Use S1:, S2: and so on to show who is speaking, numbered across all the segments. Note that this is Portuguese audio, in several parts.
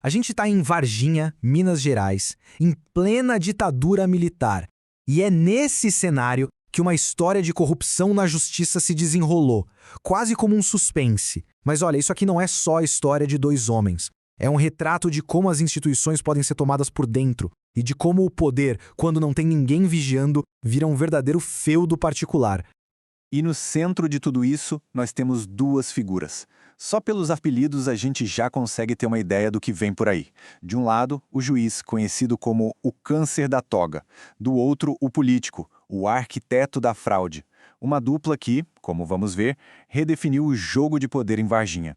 S1: A gente está em Varginha, Minas Gerais, em plena ditadura militar. E é nesse cenário que uma história de corrupção na justiça se desenrolou, quase como um suspense. Mas olha, isso aqui não é só a história de dois homens. É um retrato de como as instituições podem ser tomadas por dentro e de como o poder, quando não tem ninguém vigiando, vira um verdadeiro feudo particular.
S2: E no centro de tudo isso, nós temos duas figuras. Só pelos apelidos a gente já consegue ter uma ideia do que vem por aí. De um lado, o juiz, conhecido como o câncer da toga. Do outro, o político, o arquiteto da fraude. Uma dupla que, como vamos ver, redefiniu o jogo de poder em Varginha.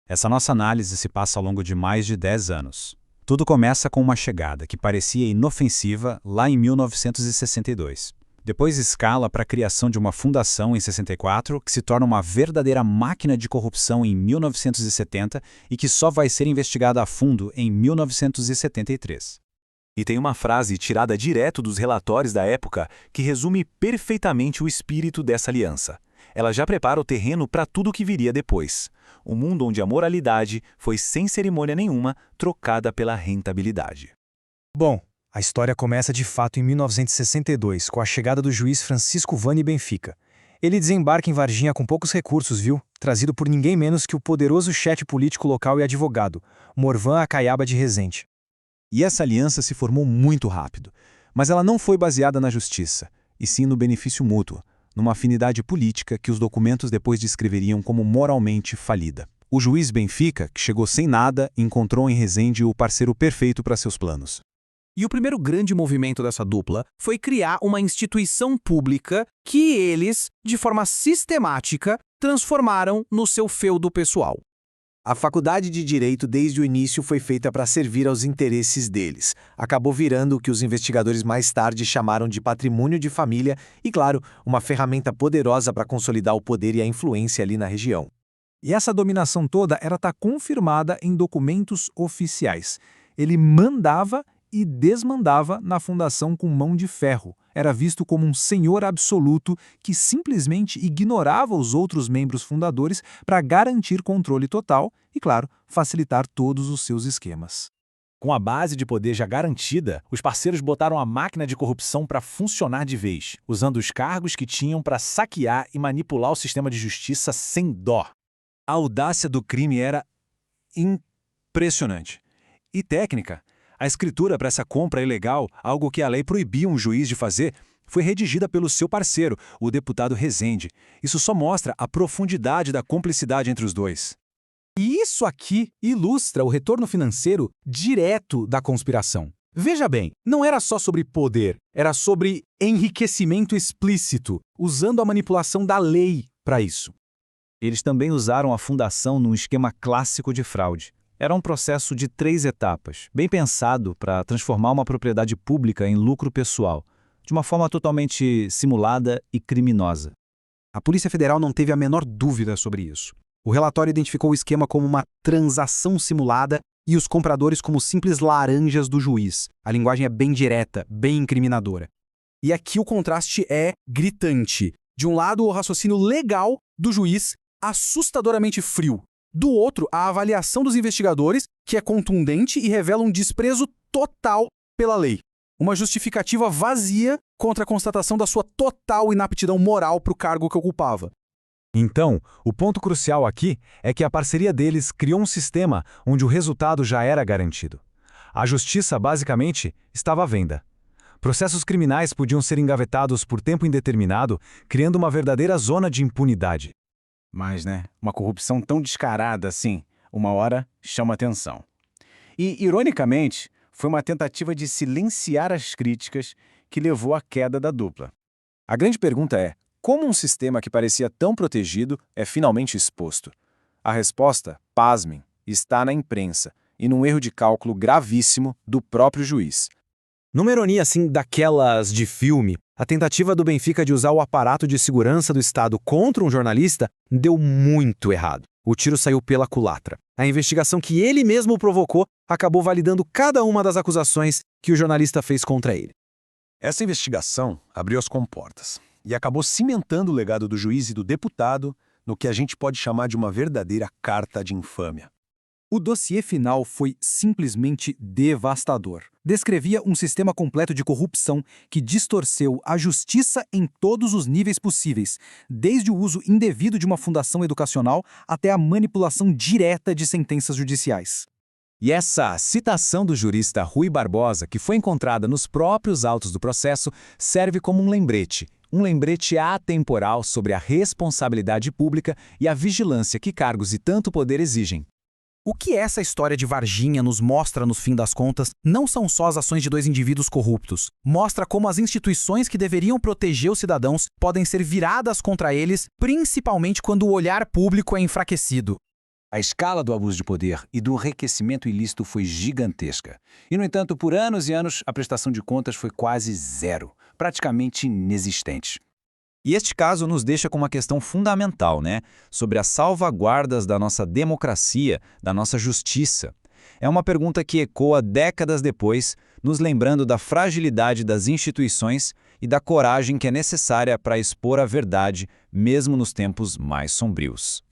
S3: Essa nossa análise se passa ao longo de mais de 10 anos. Tudo começa com uma chegada que parecia inofensiva lá em 1962. Depois escala para a criação de uma fundação em 64, que se torna uma verdadeira máquina de corrupção em 1970 e que só vai ser investigada a fundo em 1973.
S2: E tem uma frase tirada direto dos relatórios da época que resume perfeitamente o espírito dessa aliança. Ela já prepara o terreno para tudo o que viria depois. Um mundo onde a moralidade foi sem cerimônia nenhuma trocada pela rentabilidade.
S1: Bom, a história começa de fato em 1962, com a chegada do juiz Francisco Vani Benfica. Ele desembarca em Varginha com poucos recursos, viu? Trazido por ninguém menos que o poderoso chefe político local e advogado, Morvan Acaiaba de Rezende.
S3: E essa aliança se formou muito rápido. Mas ela não foi baseada na justiça, e sim no benefício mútuo, numa afinidade política que os documentos depois descreveriam como moralmente falida. O juiz Benfica, que chegou sem nada, encontrou em Rezende o parceiro perfeito para seus planos.
S4: E o primeiro grande movimento dessa dupla foi criar uma instituição pública que eles, de forma sistemática, transformaram no seu feudo pessoal.
S5: A faculdade de Direito, desde o início, foi feita para servir aos interesses deles. Acabou virando o que os investigadores mais tarde chamaram de patrimônio de família e, claro, uma ferramenta poderosa para consolidar o poder e a influência ali na região.
S1: E essa dominação toda era confirmada em documentos oficiais. Ele mandava e desmandava na fundação com mão de ferro. Era visto como um senhor absoluto que simplesmente ignorava os outros membros fundadores para garantir controle total e, claro, facilitar todos os seus esquemas.
S6: Com a base de poder já garantida, os parceiros botaram a máquina de corrupção para funcionar de vez, usando os cargos que tinham para saquear e manipular o sistema de justiça sem dó.
S2: A audácia do crime era impressionante. E técnica. A escritura para essa compra ilegal, algo que a lei proibia um juiz de fazer, foi redigida pelo seu parceiro, o deputado Rezende. Isso só mostra a profundidade da cumplicidade entre os dois.
S1: E isso aqui ilustra o retorno financeiro direto da conspiração. Veja bem, não era só sobre poder, era sobre enriquecimento explícito, usando a manipulação da lei para isso.
S3: Eles também usaram a fundação num esquema clássico de fraude. Era um processo de 3 etapas, bem pensado para transformar uma propriedade pública em lucro pessoal, de uma forma totalmente simulada e criminosa. A Polícia Federal não teve a menor dúvida sobre isso. O relatório identificou o esquema como uma transação simulada e os compradores como simples laranjas do juiz. A linguagem é bem direta, bem incriminadora. E aqui o contraste é gritante. De um lado, o raciocínio legal do juiz, assustadoramente frio. Do outro, a avaliação dos investigadores, que é contundente e revela um desprezo total pela lei. Uma justificativa vazia contra a constatação da sua total inaptidão moral para o cargo que ocupava. Então, o ponto crucial aqui é que a parceria deles criou um sistema onde o resultado já era garantido. A justiça, basicamente, estava à venda. Processos criminais podiam ser engavetados por tempo indeterminado, criando uma verdadeira zona de impunidade.
S6: Mas, uma corrupção tão descarada assim, uma hora chama atenção. E, ironicamente, foi uma tentativa de silenciar as críticas que levou à queda da dupla.
S5: A grande pergunta é, como um sistema que parecia tão protegido é finalmente exposto? A resposta, pasmem, está na imprensa e num erro de cálculo gravíssimo do próprio juiz.
S1: Numa ironia assim daquelas de filme, a tentativa do Benfica de usar o aparato de segurança do Estado contra um jornalista deu muito errado. O tiro saiu pela culatra. A investigação que ele mesmo provocou acabou validando cada uma das acusações que o jornalista fez contra ele.
S2: Essa investigação abriu as comportas e acabou cimentando o legado do juiz e do deputado no que a gente pode chamar de uma verdadeira carta de infâmia.
S7: O dossiê final foi simplesmente devastador. Descrevia um sistema completo de corrupção que distorceu a justiça em todos os níveis possíveis, desde o uso indevido de uma fundação educacional até a manipulação direta de sentenças judiciais.
S3: E essa citação do jurista Rui Barbosa, que foi encontrada nos próprios autos do processo, serve como um lembrete atemporal sobre a responsabilidade pública e a vigilância que cargos e tanto poder exigem.
S4: O que essa história de Varginha nos mostra, no fim das contas, não são só as ações de dois indivíduos corruptos. Mostra como as instituições que deveriam proteger os cidadãos podem ser viradas contra eles, principalmente quando o olhar público é enfraquecido.
S8: A escala do abuso de poder e do enriquecimento ilícito foi gigantesca. E, no entanto, por anos e anos, a prestação de contas foi quase zero, praticamente inexistente.
S3: E este caso nos deixa com uma questão fundamental, sobre as salvaguardas da nossa democracia, da nossa justiça. É uma pergunta que ecoa décadas depois, nos lembrando da fragilidade das instituições e da coragem que é necessária para expor a verdade, mesmo nos tempos mais sombrios.